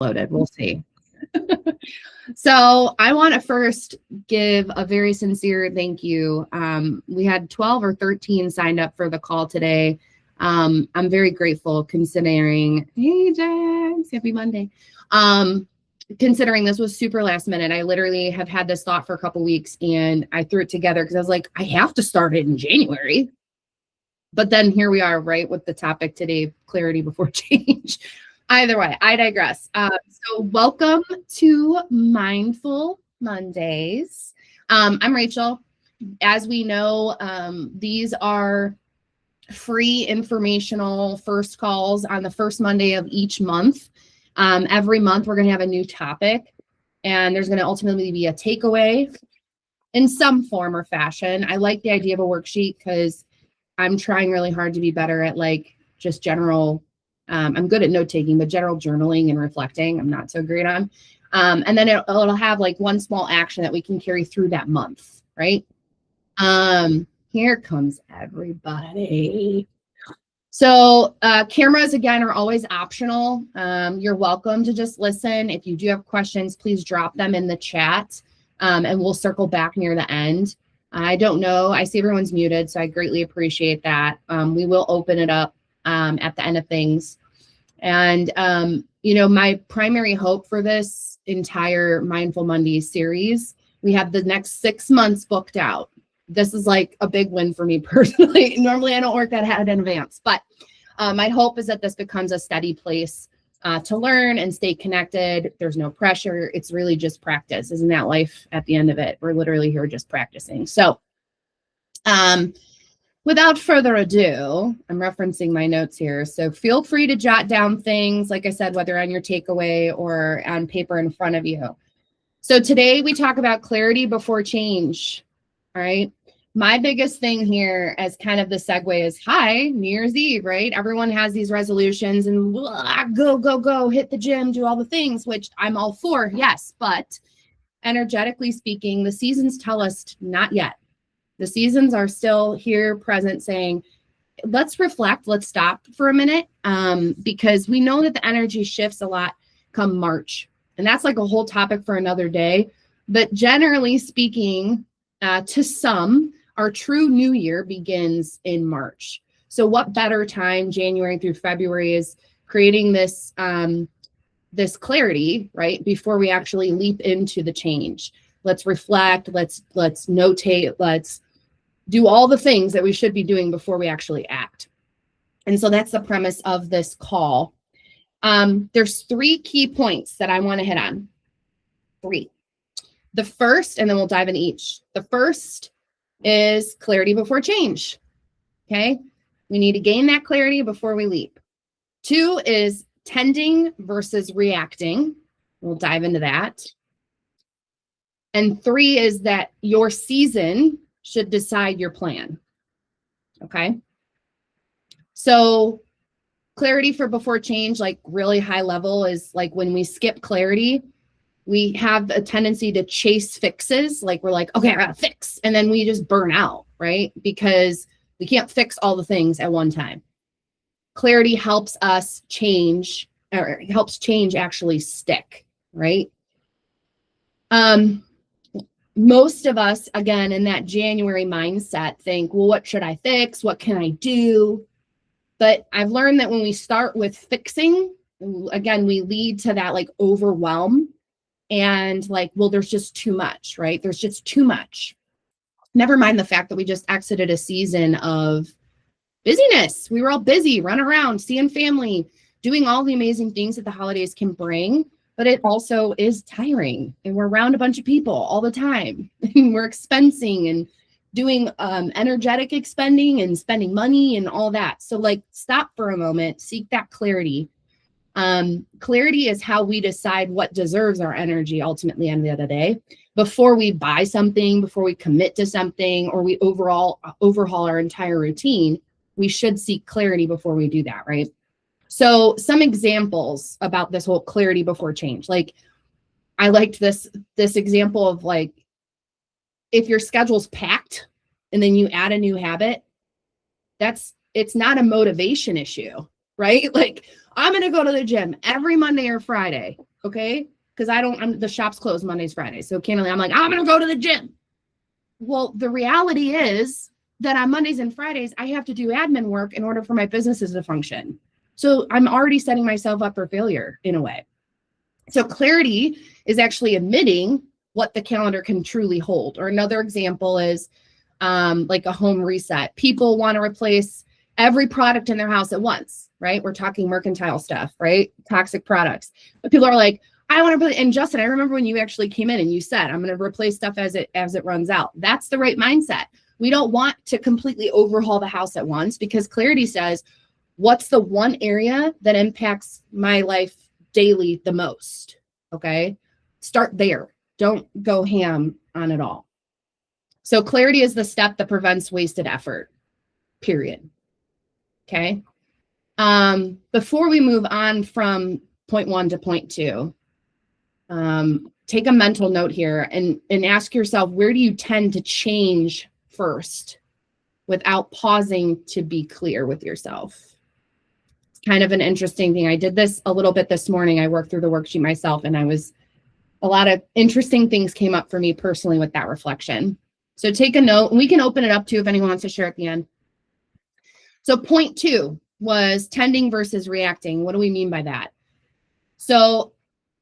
Loaded. We'll see. So I want to first give a very sincere thank you. We had 12 or 13 signed up for the call today. I'm very grateful considering, hey, Jags, happy Monday. Considering this was super last minute. I literally have had this thought for a couple weeks and I threw it together because I was like, I have to start it in January. But then here we are, right, with the topic today, clarity before change. Either way, I digress. So welcome to Mindful Mondays. I'm Rachel. As we know, these are free informational first calls on the first Monday of each month. Every month, we're going to have a new topic, and there's going to ultimately be a takeaway in some form or fashion. I like the idea of a worksheet because I'm trying really hard to be better at like just general. I'm good at note taking, but general journaling and reflecting, I'm not so great on. And then it'll have like one small action that we can carry through that month, right? Here comes everybody. So cameras, again, are always optional. You're welcome to just listen. If you do have questions, please drop them in the chat, and we'll circle back near the end. I don't know. I see everyone's muted, so I greatly appreciate that. We will open it up at the end of things. And, my primary hope for this entire Mindful Mondays series, we have the next 6 months booked out. This is like a big win for me personally. Normally, I don't work that ahead in advance, but my hope is that this becomes a steady place to learn and stay connected. There's no pressure. It's really just practice. Isn't that life at the end of it? We're literally here just practicing. So, without further ado, I'm referencing my notes here. So feel free to jot down things, like I said, whether on your takeaway or on paper in front of you. So today we talk about clarity before change. All right. My biggest thing here as kind of the segue is, hi, New Year's Eve, right? Everyone has these resolutions and blah, go, hit the gym, do all the things, which I'm all for. Yes. But energetically speaking, the seasons tell us not yet. The seasons are still here present saying, let's reflect, let's stop for a minute, because we know that the energy shifts a lot come March. And that's like a whole topic for another day. But generally speaking, to some, our true new year begins in March. So what better time, January through February, is creating this, this clarity, right, before we actually leap into the change. Let's reflect, let's notate, let's do all the things that we should be doing before we actually act. And so that's the premise of this call. There's 3 key points that I want to hit on. 3. The first, and then we'll dive in each. The first is clarity before change. Okay. We need to gain that clarity before we leap. 2 is tending versus reacting. We'll dive into that. And 3 is that your season should decide your plan. Okay. So clarity for before change, like really high level, is like when we skip clarity, we have a tendency to chase fixes. Like we're like, okay, I gotta fix. And then we just burn out, right? Because we can't fix all the things at one time. Clarity helps us change, or helps change actually stick, right? Most of us, again, in that January mindset think, well, what should I fix? What can I do? But I've learned that when we start with fixing, again, we lead to that like overwhelm and like, well, there's just too much, right? There's just too much. Never mind the fact that we just exited a season of busyness. We were all busy, running around, seeing family, doing all the amazing things that the holidays can bring. But it also is tiring, and we're around a bunch of people all the time. We're expensing and doing energetic expending and spending money and all that. So like, stop for a moment, seek that clarity. Clarity is how we decide what deserves our energy ultimately at the end of the day. Before we buy something, before we commit to something, or we overhaul our entire routine, we should seek clarity before we do that, right? So some examples about this whole clarity before change. Like, I liked this example of like, if your schedule's packed and then you add a new habit, it's not a motivation issue, right? Like, I'm going to go to the gym every Monday or Friday. Okay. Because the shop's closed Mondays, Fridays. So candidly, I'm like, I'm going to go to the gym. Well, the reality is that on Mondays and Fridays, I have to do admin work in order for my businesses to function. So I'm already setting myself up for failure in a way. So clarity is actually admitting what the calendar can truly hold. Or another example is like a home reset. People want to replace every product in their house at once, right? We're talking mercantile stuff, right? Toxic products. But people are like, I want to put, and Justin, I remember when you actually came in and you said, I'm going to replace stuff as it runs out. That's the right mindset. We don't want to completely overhaul the house at once, because clarity says, what's the one area that impacts my life daily the most? Okay. Start there. Don't go ham on it all. So clarity is the step that prevents wasted effort, period. Okay. Before we move on from point 1 to point 2, take a mental note here and ask yourself, where do you tend to change first without pausing to be clear with yourself? It's kind of an interesting thing. I did this a little bit this morning. I worked through the worksheet myself, and a lot of interesting things came up for me personally with that reflection. So take a note, and we can open it up too if anyone wants to share at the end. So point 2 was tending versus reacting. What do we mean by that? So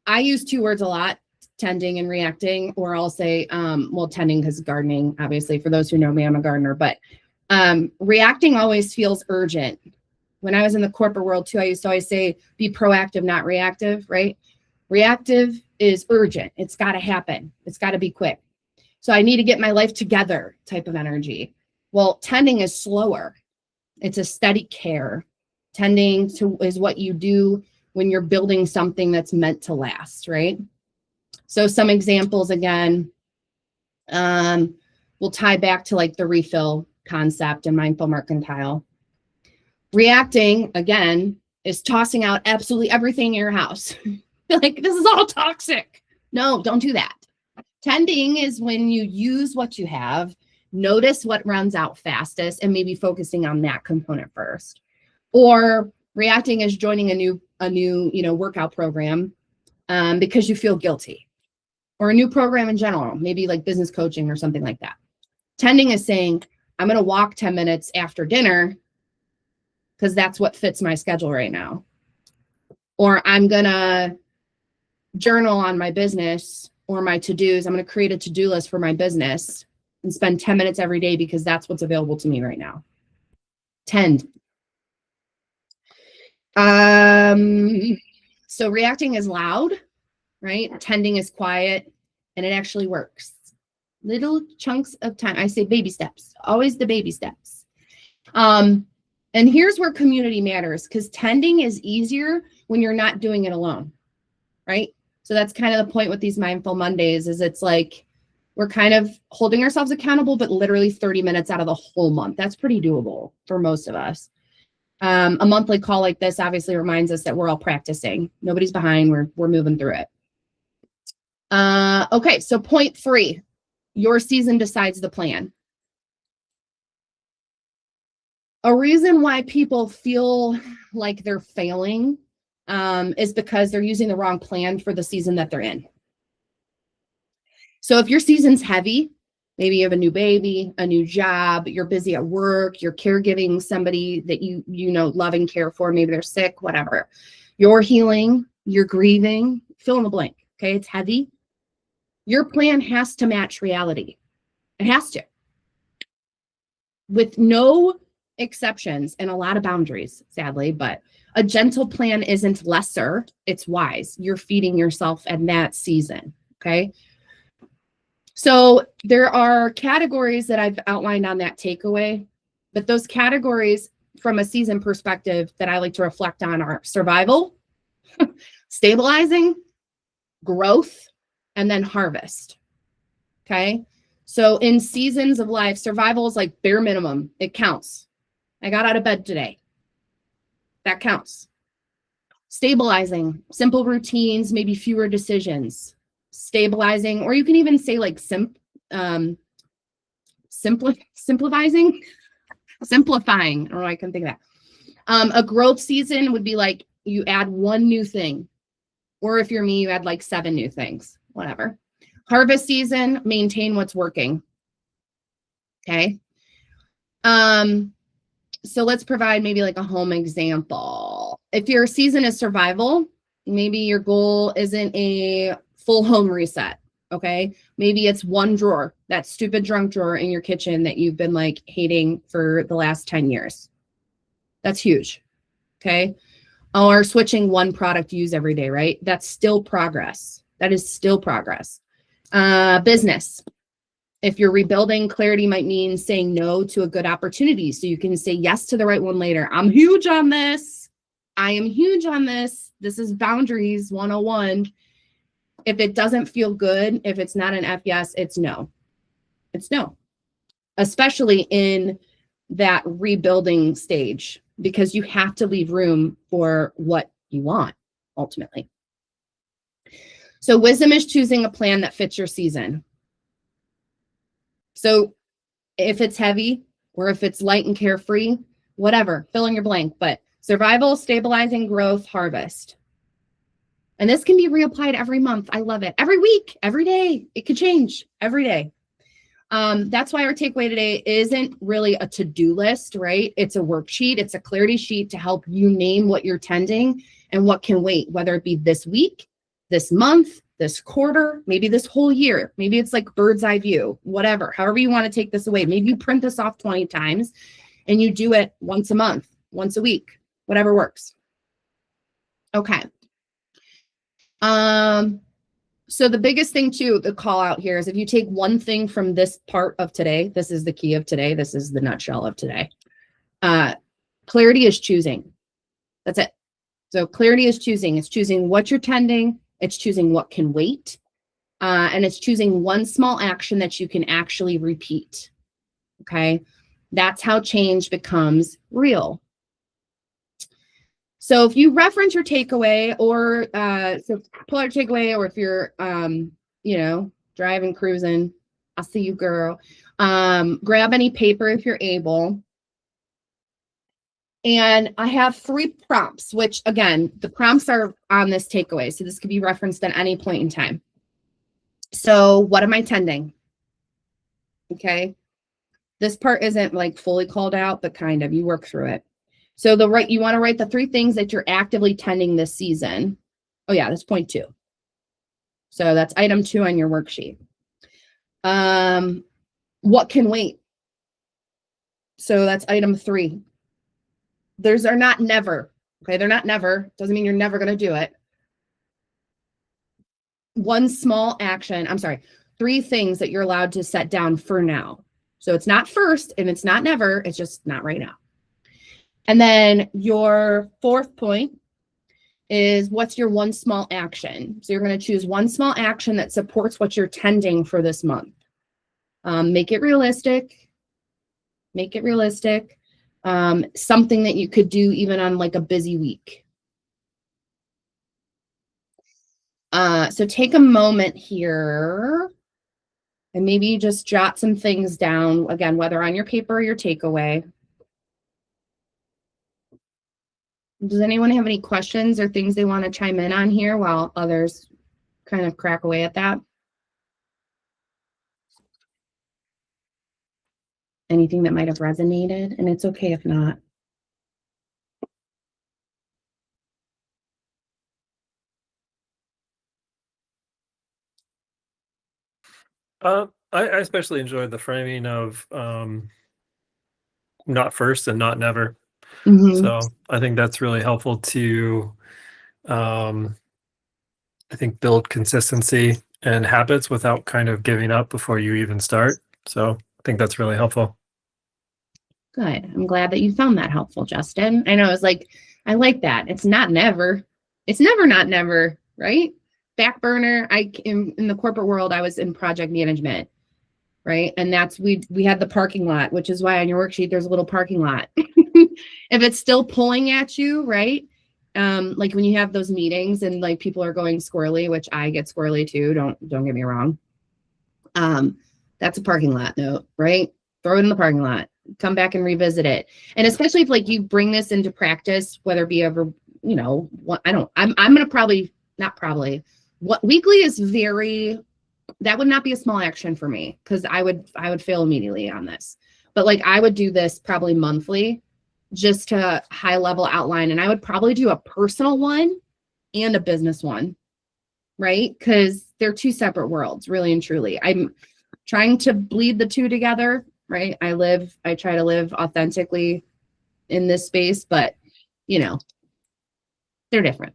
I use 2 words a lot, tending and reacting, or I'll say, tending because gardening, obviously, for those who know me, I'm a gardener, but reacting always feels urgent. When I was in the corporate world too, I used to always say, be proactive, not reactive, right? Reactive is urgent. It's got to happen. It's got to be quick. So I need to get my life together type of energy. Well, tending is slower. It's a steady care. Tending is what you do when you're building something that's meant to last, right? So some examples again, will tie back to like the refill concept and mindful mercantile. Reacting, again, is tossing out absolutely everything in your house. Like, this is all toxic. No, don't do that. Tending is when you use what you have, notice what runs out fastest, and maybe focusing on that component first. Or reacting is joining a new workout program because you feel guilty, or a new program in general, maybe like business coaching or something like that. Tending is saying, I'm going to walk 10 minutes after dinner because that's what fits my schedule right now. Or I'm going to journal on my business or my to-dos. I'm going to create a to-do list for my business and spend 10 minutes every day because that's what's available to me right now. Tend. So reacting is loud, right? Tending is quiet, and it actually works. Little chunks of time. I say baby steps, always the baby steps. And here's where community matters, because tending is easier when you're not doing it alone, right? So that's kind of the point with these Mindful Mondays, is it's like we're kind of holding ourselves accountable, but literally 30 minutes out of the whole month. That's pretty doable for most of us. A monthly call like this obviously reminds us that we're all practicing. Nobody's behind. We're moving through it. Okay, so point 3, your season decides the plan. A reason why people feel like they're failing is because they're using the wrong plan for the season that they're in. So if your season's heavy, maybe you have a new baby, a new job, you're busy at work, you're caregiving somebody that you love and care for, maybe they're sick, whatever. You're healing, you're grieving, fill in the blank, okay? It's heavy. Your plan has to match reality. It has to. With no exceptions and a lot of boundaries, sadly, but a gentle plan isn't lesser, it's wise. You're feeding yourself in that season, okay? So there are categories that I've outlined on that takeaway, but those categories from a season perspective that I like to reflect on are survival, stabilizing, growth, and then harvest, okay? So in seasons of life, survival is like bare minimum. It counts. I got out of bed today. That counts. Stabilizing, simple routines, maybe fewer decisions. Stabilizing, or you can even say like simplifying. I don't know, I can think of that. A growth season would be like, you add one new thing. Or if you're me, you add like 7 new things, whatever. Harvest season, maintain what's working. Okay. So let's provide maybe like a home example. If your season is survival, maybe your goal isn't a full home reset. Okay. Maybe it's one drawer, that stupid junk drawer in your kitchen that you've been like hating for the last 10 years. That's huge. Okay. Or switching one product you use every day, right? That's still progress. That is still progress. Business. If you're rebuilding, clarity might mean saying no to a good opportunity so you can say yes to the right one later. I'm huge on this. I am huge on this. This is boundaries 101. If it doesn't feel good, if it's not an F yes, it's no. It's no. Especially in that rebuilding stage, because you have to leave room for what you want ultimately. So wisdom is choosing a plan that fits your season. So if it's heavy or if it's light and carefree, whatever, fill in your blank, but survival, stabilizing, growth, harvest. And this can be reapplied every month. I love it. Every week, every day. It could change every day. That's why our takeaway today isn't really a to-do list, right? It's a worksheet. It's a clarity sheet to help you name what you're tending and what can wait, whether it be this week, this month, this quarter, maybe this whole year. Maybe it's like bird's eye view, whatever, however you want to take this away. Maybe you print this off 20 times and you do it once a month, once a week, whatever works. Okay. So the biggest thing too, the call out here is if you take one thing from this part of today, this is the key of today. This is the nutshell of today. Clarity is choosing. That's it. So clarity is choosing. It's choosing what you're tending. It's choosing what can wait. And it's choosing one small action that you can actually repeat. Okay. That's how change becomes real. So if you reference your takeaway or so pull out your takeaway, or if you're, driving, cruising, I'll see you, girl. Grab any paper if you're able. And I have 3 prompts, which again, the prompts are on this takeaway. So this could be referenced at any point in time. So what am I tending? Okay. This part isn't like fully called out, but kind of, you work through it. So you want to write the 3 things that you're actively tending this season. Oh yeah, that's point 2. So that's item 2 on your worksheet. What can wait? So that's item 3. Those are not never. Okay, they're not never. Doesn't mean you're never going to do it. One small action. 3 things that you're allowed to set down for now. So it's not first and it's not never. It's just not right now. And then your 4th point is what's your one small action? So you're going to choose one small action that supports what you're tending for this month. Make it realistic. Make it realistic. Something that you could do even on like a busy week. So take a moment here and maybe just jot some things down, again, whether on your paper or your takeaway. Does anyone have any questions or things they want to chime in on here while others kind of crack away at that? Anything that might have resonated, and it's okay if not. I especially enjoyed the framing of not first and not never. So I think that's really helpful to I think build consistency and habits without kind of giving up before you even start. So I think that's really helpful. Good. I'm glad that you found that helpful, Justin. I know, it's like, I like that. It's not never. It's never not never, right? Back burner. In the corporate world, I was in project management, right? And that's, we had the parking lot, which is why on your worksheet, there's a little parking lot. If it's still pulling at you, right? Like when you have those meetings and like people are going squirrely, which I get squirrely too. Don't get me wrong. That's a parking lot note, right? Throw it in the parking lot, come back and revisit it. And especially if like you bring this into practice, whether it be over, you know, what I'm going to probably, not probably, what weekly is very, that would not be a small action for me because I would fail immediately on this. But like I would do this probably monthly just to high level outline. And I would probably do a personal one and a business one, right? Because they're two separate worlds, really and truly. I'm trying to bleed the two together, right? I try to live authentically in this space, but you know, they're different.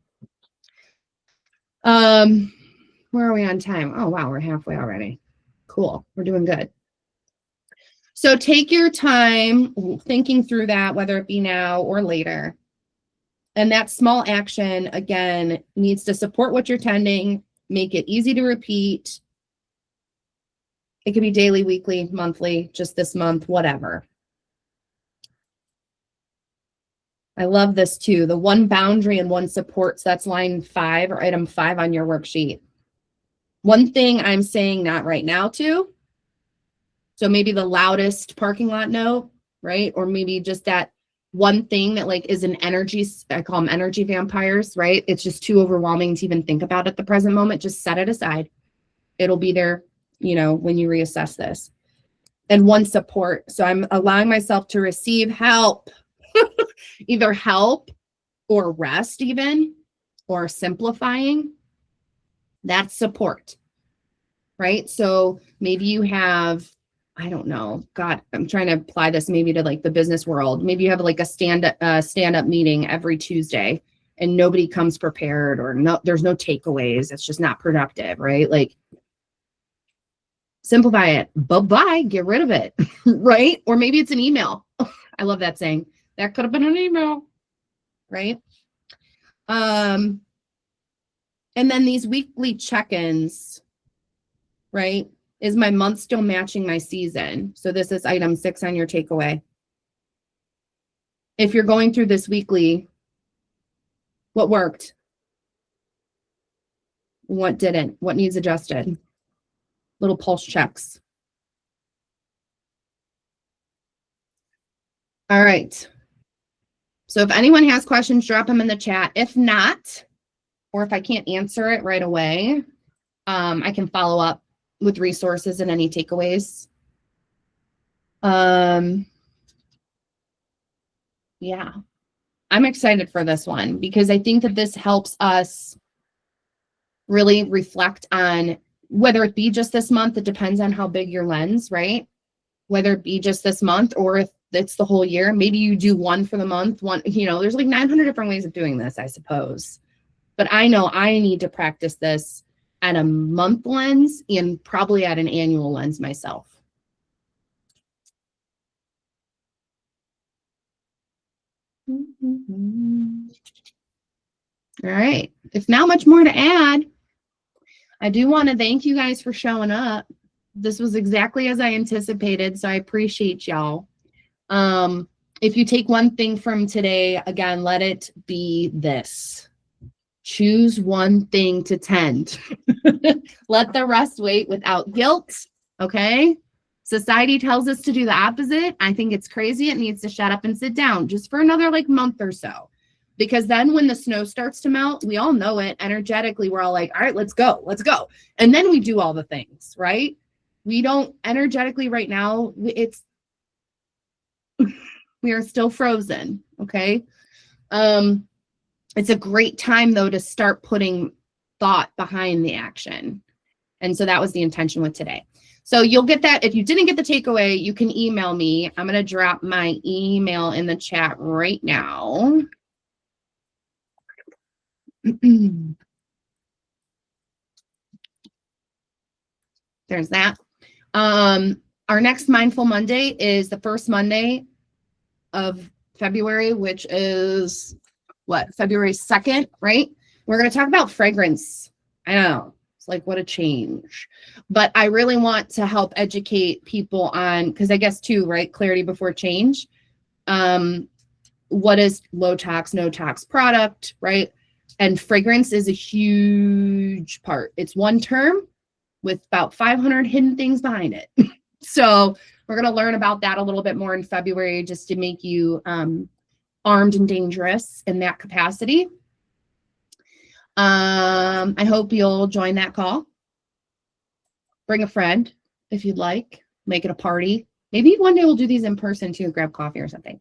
Where are we on time? Oh, wow, we're halfway already. Cool. We're doing good. So take your time thinking through that, whether it be now or later. And that small action, again, needs to support what you're tending, make it easy to repeat. It could be daily, weekly, monthly, just this month, whatever. I love this too. The one boundary and one support. So that's line 5 or item 5 on your worksheet. One thing I'm saying not right now too. So maybe the loudest parking lot note, right? Or maybe just that one thing that like is an energy, I call them energy vampires, right? It's just too overwhelming to even think about at the present moment. Just set it aside. It'll be there, you know, when you reassess this. And one support. So I'm allowing myself to receive help, either help or rest even, or simplifying. That's support, right? So maybe you have, I don't know, God, I'm trying to apply this maybe to like the business world. Maybe you have like a stand-up meeting every Tuesday and nobody comes prepared, or no, there's no takeaways. It's just not productive, right? Like simplify it. Bye-bye, get rid of it, right? Or maybe it's an email. I love that saying. That could have been an email, right? And then these weekly check-ins, right? Is my month still matching my season? So this is item 6 on your takeaway. If you're going through this weekly, what worked? What didn't? What needs adjusted? Little pulse checks. All right. So if anyone has questions, drop them in the chat. If not, or if I can't answer it right away, I can follow up with resources and any takeaways. Yeah, I'm excited for this one because I think that this helps us really reflect on whether it be just this month. It depends on how big your lens, right? Whether it be just this month or if it's the whole year. Maybe you do one for the month, one, you know, there's like 900 different ways of doing this, I suppose. But I know I need to practice this at a month lens and probably at an annual lens myself. All right. If not much more to add, I do want to thank you guys for showing up. This was exactly as I anticipated, so I appreciate y'all. If you take one thing from today, again, let it be this. Choose one thing to tend. Let the rest wait without guilt, okay? Society tells us to do the opposite. I think it's crazy. It needs to shut up and sit down just for another like month or so. Because then when the snow starts to melt, we all know it energetically. We're all like, all right, let's go. Let's go. And then we do all the things, right? We don't energetically right now. We are still frozen. Okay. It's a great time though to start putting thought behind the action. And so that was the intention with today. So you'll get that. If you didn't get the takeaway, you can email me. I'm going to drop my email in the chat right now. There's that. Our next Mindful Monday is the first Monday of February, which is what, February 2nd, right? We're going to talk about fragrance. I know, it's like, what a change. But I really want to help educate people on, because I guess too, right? Clarity before change. What is low tox, no tox product, right? And fragrance is a huge part. It's one term with about 500 hidden things behind it. So we're going to learn about that a little bit more in February, just to make you armed and dangerous in that capacity. I hope you'll join that call. Bring a friend if you'd like. Make it a party. Maybe one day we'll do these in person too, grab coffee or something.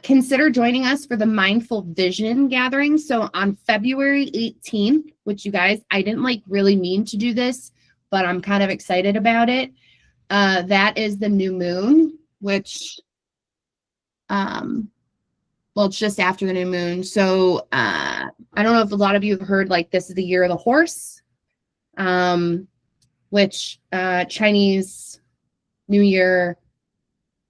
Consider joining us for the Mindful Vision Gathering. So on February 18th, which you guys, I didn't like really mean to do this, but I'm kind of excited about it. That is the new moon, which, well, it's just after the new moon. So I don't know if a lot of you have heard, like, this is the year of the horse, which Chinese New Year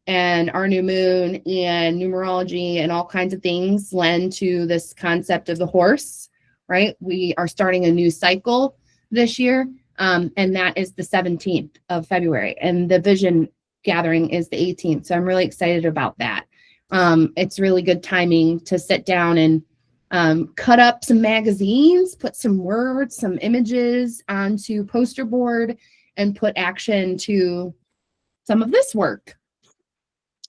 and our new moon and numerology and all kinds of things lend to this concept of the horse, right? We are starting a new cycle this year, and that is the 17th of February, and the vision gathering is the 18th. So I'm really excited about that. It's really good timing to sit down and cut up some magazines, put some words, some images onto poster board, and put action to some of this work.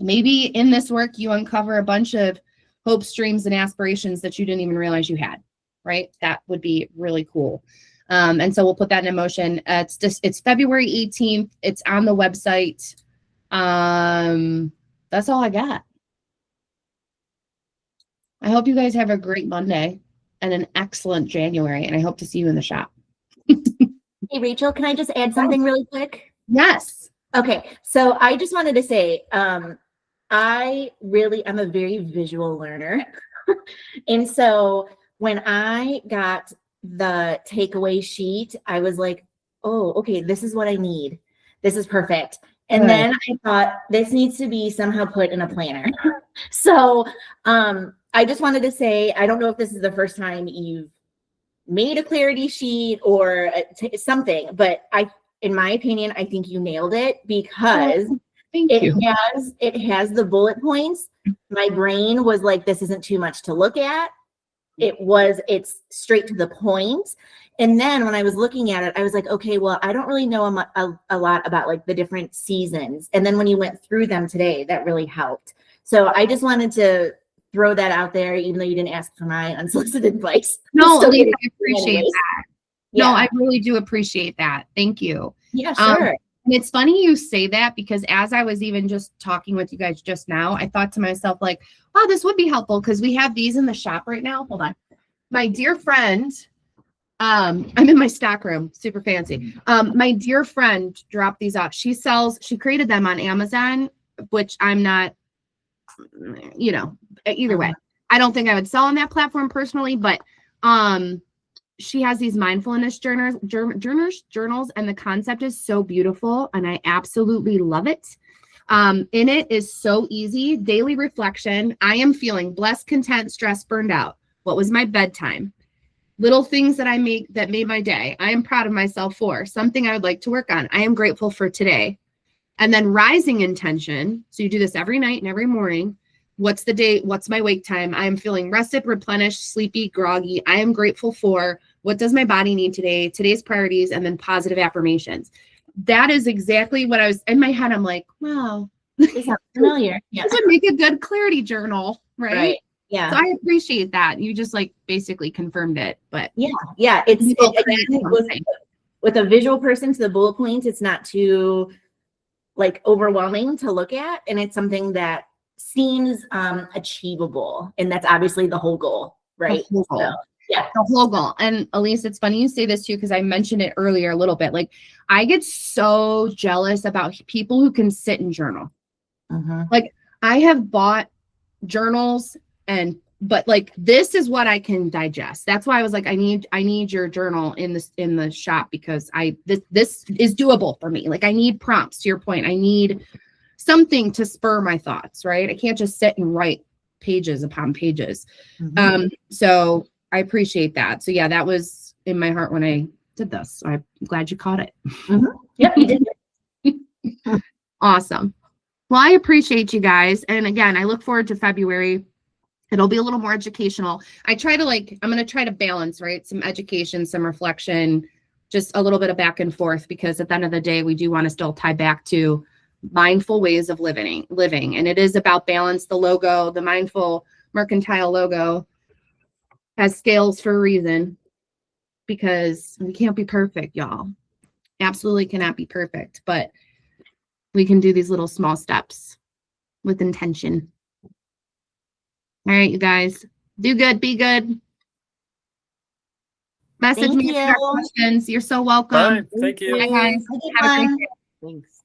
Maybe in this work, you uncover a bunch of hopes, dreams, and aspirations that you didn't even realize you had, right? That would be really cool. And so we'll put that in motion. It's February 18th. It's on the website. That's all I got. I hope you guys have a great Monday and an excellent January, and I hope to see you in the shop. Hey, Rachel, can I just add something really quick? Yes. Okay, so I just wanted to say, I'm a very visual learner. And so when I got the takeaway sheet, I was like, oh, okay, this is what I need. This is perfect. And then I thought this needs to be somehow put in a planner. So I just wanted to say, I don't know if this is the first time you've made a clarity sheet or something, but in my opinion, I think you nailed it because it has the bullet points. My brain was like, this isn't too much to look at. It's straight to the point. And then when I was looking at it, I was like, okay, well, I don't really know a lot about like the different seasons. And then when you went through them today, that really helped. So I just wanted to throw that out there, even though you didn't ask for my unsolicited advice. No, Elise, I appreciate that. Yeah. No, I really do appreciate that. Thank you. Yeah, sure. And it's funny you say that because as I was even just talking with you guys just now, I thought to myself, like, wow, this would be helpful because we have these in the shop right now. Hold on. My dear friend, I'm in my stock room, super fancy. My dear friend dropped these off. She created them on Amazon, which I'm not, either way. I don't think I would sell on that platform personally, but she has these mindfulness journals, and the concept is so beautiful, and I absolutely love it. In it is so easy. Daily reflection. I am feeling blessed, content, stressed, burned out. What was my bedtime? Little things that that made my day. I am proud of myself for something I would like to work on. I am grateful for today. And then rising intention. So you do this every night and every morning. What's the day? What's my wake time? I am feeling rested, replenished, sleepy, groggy. I am grateful for what does my body need today, today's priorities, and then positive affirmations. That is exactly what I was in my head. I'm like, wow, this sounds familiar. Yeah. This would make a good clarity journal, right? Yeah. So I appreciate that. You just like basically confirmed it, but yeah. With a visual person to the bullet points, it's not too like overwhelming to look at, and it's something that seems achievable, and that's obviously the whole goal, right? The whole goal. And Elise, it's funny you say this too, because I mentioned it earlier a little bit. Like, I get so jealous about people who can sit and journal. Like, I have bought journals, but like, this is what I can digest. That's why I was like, I need your journal in the shop, because this is doable for me. Like, I need prompts, to your point. I need something to spur my thoughts, right? I can't just sit and write pages upon pages. So I appreciate that. So yeah, that was in my heart when I did this. So I'm glad you caught it. Yep, you did. Awesome. Well, I appreciate you guys. And again, I look forward to February. It'll be a little more educational. I'm going to try to balance, right? Some education, some reflection, just a little bit of back and forth, because at the end of the day, we do want to still tie back to mindful ways of living. And it is about balance. The logo, the mindful mercantile logo, has scales for a reason. because we can't be perfect, y'all. Absolutely cannot be perfect, but we can do these little small steps with intention. All right, you guys, do good, be good. Message Thank me if you have you. questions. You're so welcome. Bye. Thank you. Bye, guys. Have a good Have a great one. day. Thanks.